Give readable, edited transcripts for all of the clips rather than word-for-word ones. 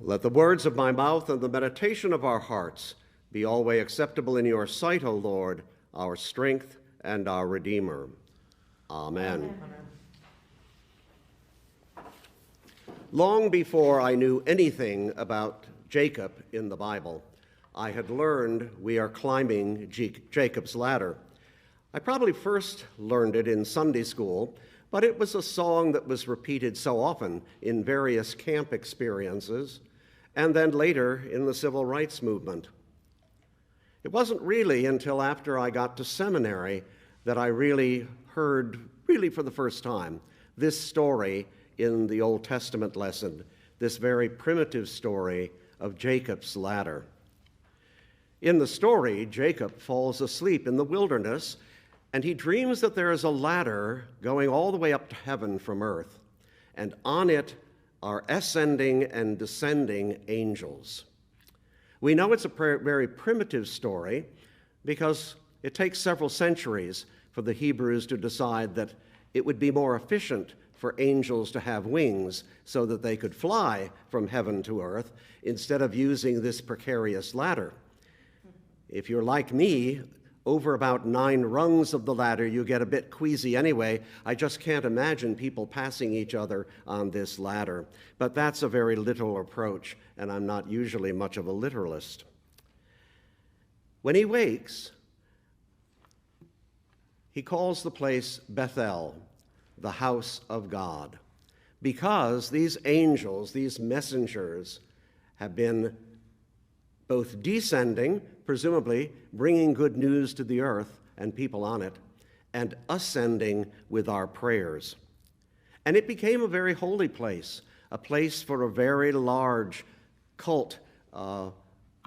Let the words of my mouth and the meditation of our hearts be always acceptable in your sight, O Lord, our strength and our Redeemer. Amen. Long before I knew anything about Jacob in the Bible, I had learned we are climbing Jacob's ladder. I probably first learned it in Sunday school, but it was a song that was repeated so often in various camp experiences, and then later in the civil rights movement. It wasn't really until after I got to seminary that I really heard, for the first time, this story in the Old Testament lesson, this very primitive story of Jacob's ladder. In the story, Jacob falls asleep in the wilderness, and he dreams that there is a ladder going all the way up to heaven from earth, and on it are ascending and descending angels. We know it's a very primitive story because it takes several centuries for the Hebrews to decide that it would be more efficient for angels to have wings so that they could fly from heaven to earth instead of using this precarious ladder. If you're like me, over about 9 rungs of the ladder, you get a bit queasy anyway. I just can't imagine people passing each other on this ladder. But that's a very literal approach, and I'm not usually much of a literalist. When he wakes, he calls the place Bethel, the house of God, because these angels, these messengers, have been both descending, presumably bringing good news to the earth and people on it, and ascending with our prayers. And it became a very holy place, a place for a very large cult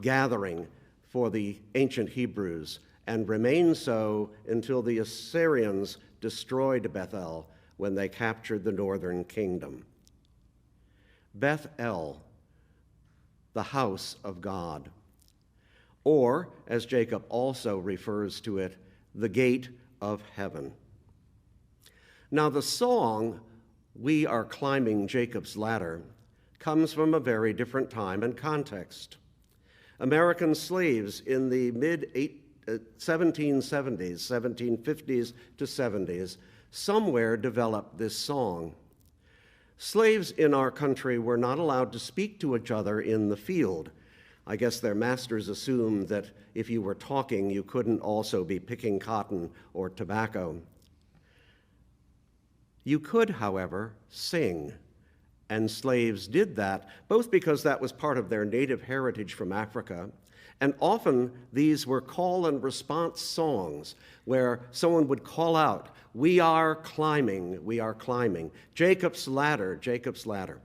gathering for the ancient Hebrews, and remained so until the Assyrians destroyed Bethel when they captured the northern kingdom. Bethel, the house of God, or, as Jacob also refers to it, the gate of heaven. Now, the song, "We Are Climbing Jacob's Ladder," comes from a very different time and context. American slaves in the mid-1770s, 1750s to 70s, somewhere developed this song. Slaves in our country were not allowed to speak to each other in the field. I guess their masters assumed that if you were talking, you couldn't also be picking cotton or tobacco. You could, however, sing, and slaves did that, both because that was part of their native heritage from Africa, and often these were call and response songs where someone would call out, we are climbing, Jacob's ladder, Jacob's ladder."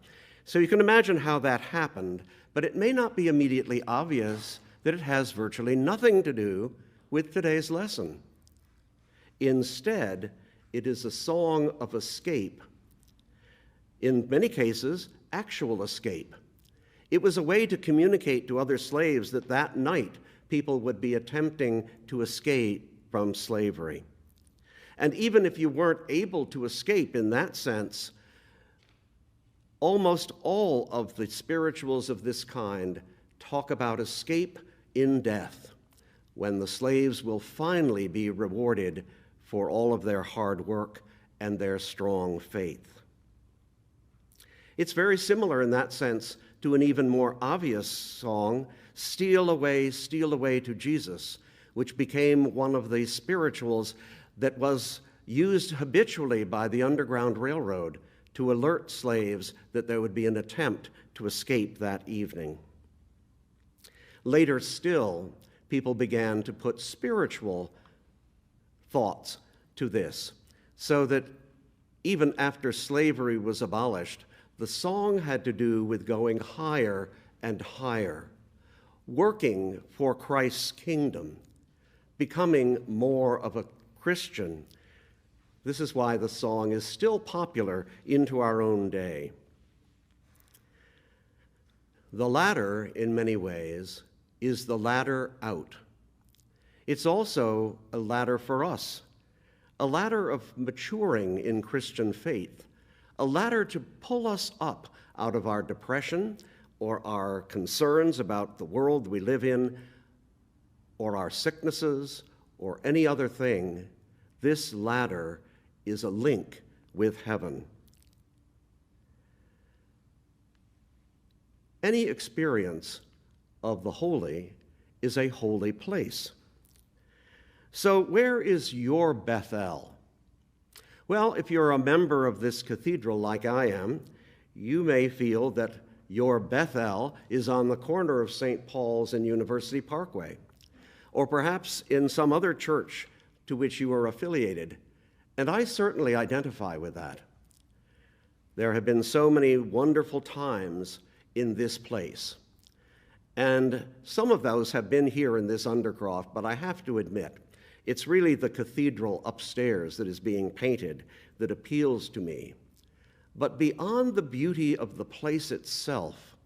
So you can imagine how that happened, but it may not be immediately obvious that it has virtually nothing to do with today's lesson. Instead, it is a song of escape. In many cases, actual escape. It was a way to communicate to other slaves that that night people would be attempting to escape from slavery. And even if you weren't able to escape in that sense, almost all of the spirituals of this kind talk about escape in death, when the slaves will finally be rewarded for all of their hard work and their strong faith. It's very similar in that sense to an even more obvious song, Steal Away to Jesus," which became one of the spirituals that was used habitually by the Underground Railroad to alert slaves that there would be an attempt to escape that evening. Later still, people began to put spiritual thoughts to this, so that even after slavery was abolished, the song had to do with going higher and higher, working for Christ's kingdom, becoming more of a Christian. This is why the song is still popular into our own day. The ladder, in many ways, is the ladder out. It's also a ladder for us, a ladder of maturing in Christian faith, a ladder to pull us up out of our depression or our concerns about the world we live in, or our sicknesses, or any other thing, this ladder is a link with heaven. Any experience of the holy is a holy place. So where is your Bethel? Well, if you're a member of this cathedral like I am, you may feel that your Bethel is on the corner of St. Paul's and University Parkway, or perhaps in some other church to which you are affiliated, and I certainly identify with that. There have been so many wonderful times in this place, and some of those have been here in this Undercroft, but I have to admit, it's really the cathedral upstairs that is being painted that appeals to me. But beyond the beauty of the place itself,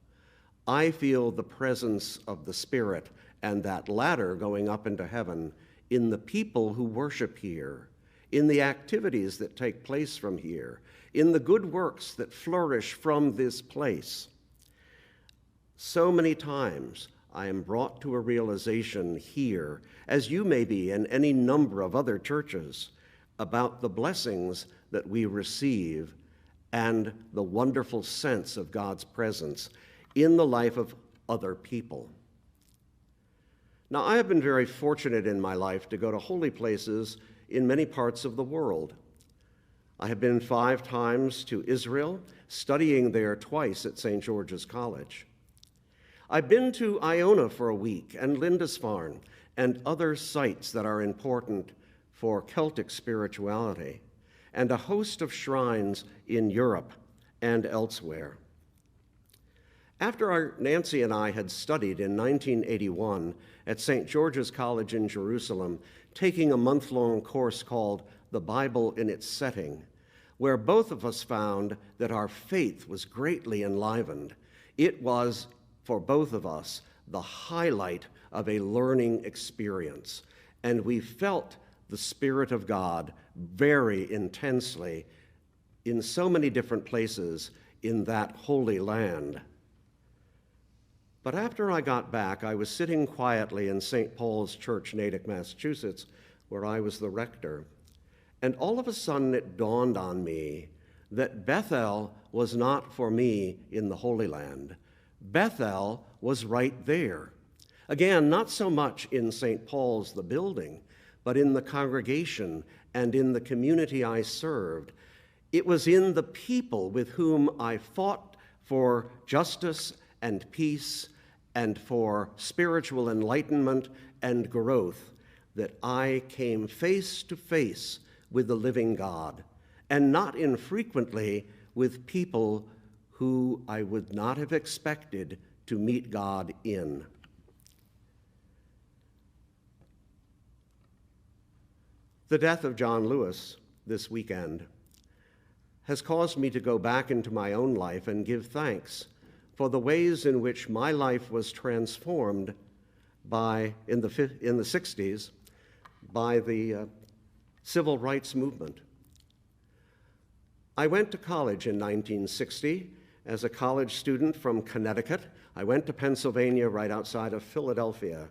I feel the presence of the Spirit and that ladder going up into heaven in the people who worship here, in the activities that take place from here, in the good works that flourish from this place. So many times I am brought to a realization here, as you may be in any number of other churches, about the blessings that we receive and the wonderful sense of God's presence in the life of other people. Now, I have been very fortunate in my life to go to holy places in many parts of the world. I have been 5 times to Israel, studying there twice at St. George's College. I've been to Iona for a week and Lindisfarne and other sites that are important for Celtic spirituality, and a host of shrines in Europe and elsewhere. After Nancy and I had studied in 1981 at St. George's College in Jerusalem, taking a month-long course called The Bible in Its Setting, where both of us found that our faith was greatly enlivened, it was, for both of us, the highlight of a learning experience, and we felt the Spirit of God very intensely in so many different places in that holy land. But after I got back, I was sitting quietly in St. Paul's Church, Natick, Massachusetts, where I was the rector, and all of a sudden it dawned on me that Bethel was not for me in the Holy Land. Bethel was right there. Again, not so much in St. Paul's, the building, but in the congregation and in the community I served. It was in the people with whom I fought for justice and peace and for spiritual enlightenment and growth that I came face to face with the living God, and not infrequently with people who I would not have expected to meet God in. The death of John Lewis this weekend has caused me to go back into my own life and give thanks for the ways in which my life was transformed in the 60s by the civil rights movement. I went to college in 1960 as a college student from Connecticut. I went to Pennsylvania, right outside of Philadelphia,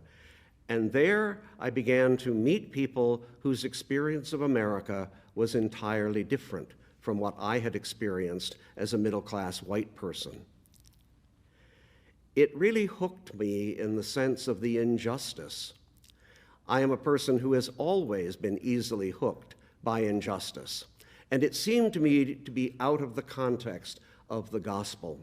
and there I began to meet people whose experience of America was entirely different from what I had experienced as a middle-class white person. It really hooked me in the sense of the injustice. I am a person who has always been easily hooked by injustice, and it seemed to me to be out of the context of the gospel.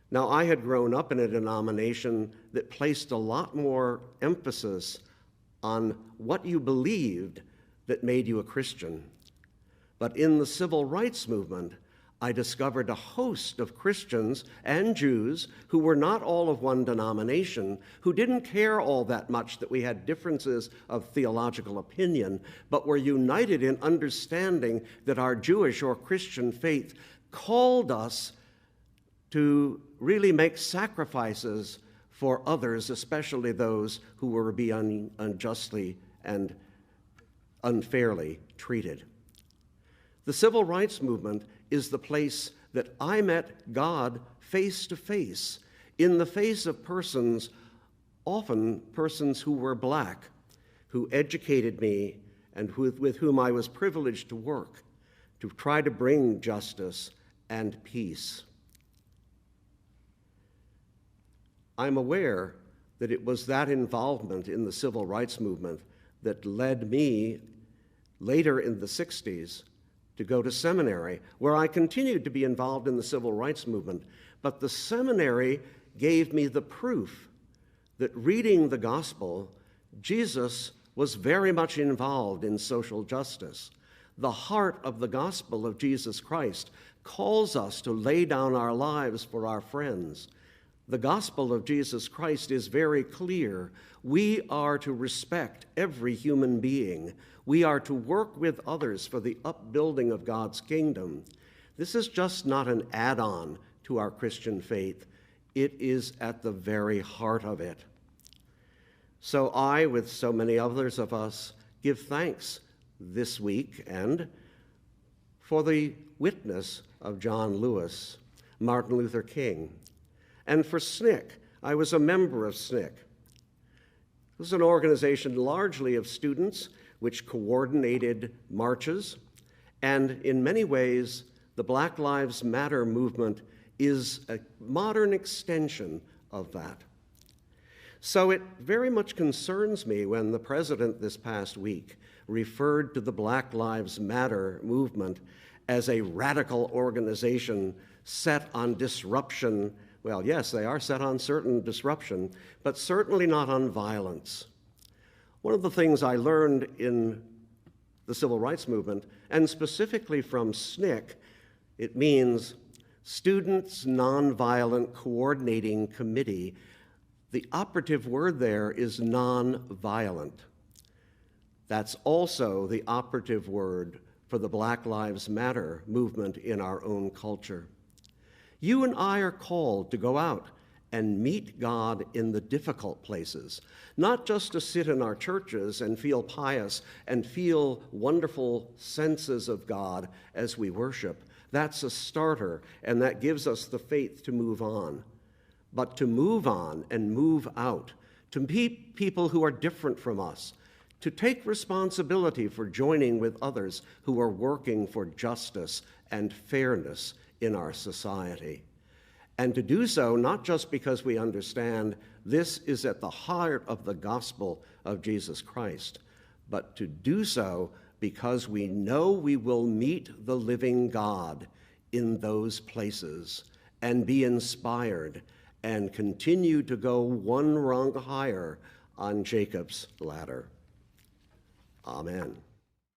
Now, I had grown up in a denomination that placed a lot more emphasis on what you believed that made you a Christian. But in the civil rights movement, I discovered a host of Christians and Jews who were not all of one denomination, who didn't care all that much that we had differences of theological opinion, but were united in understanding that our Jewish or Christian faith called us to really make sacrifices for others, especially those who were being unjustly and unfairly treated. The civil rights movement is the place that I met God face to face, in the face of persons, often persons who were black, who educated me and with whom I was privileged to work, to try to bring justice and peace. I'm aware that it was that involvement in the civil rights movement that led me, later in the 60s, to go to seminary, where I continued to be involved in the civil rights movement. But the seminary gave me the proof that reading the gospel, Jesus was very much involved in social justice. The heart of the gospel of Jesus Christ calls us to lay down our lives for our friends. The gospel of Jesus Christ is very clear. We are to respect every human being. We are to work with others for the upbuilding of God's kingdom. This is just not an add-on to our Christian faith. It is at the very heart of it. So I, with so many others of us, give thanks this week and for the witness of John Lewis, Martin Luther King, and for SNCC. I was a member of SNCC. It was an organization largely of students which coordinated marches, and in many ways, the Black Lives Matter movement is a modern extension of that. So it very much concerns me when the president this past week referred to the Black Lives Matter movement as a radical organization set on disruption. Well, yes, they are set on certain disruption, but certainly not on violence. One of the things I learned in the civil rights movement, and specifically from SNCC, it means Students Nonviolent Coordinating Committee. The operative word there is nonviolent. That's also the operative word for the Black Lives Matter movement in our own culture. You and I are called to go out and meet God in the difficult places, not just to sit in our churches and feel pious and feel wonderful senses of God as we worship. That's a starter, and that gives us the faith to move on. But to move on and move out, to meet people who are different from us, to take responsibility for joining with others who are working for justice and fairness in our society. And to do so not just because we understand this is at the heart of the gospel of Jesus Christ, but to do so because we know we will meet the living God in those places and be inspired and continue to go one rung higher on Jacob's ladder. Amen.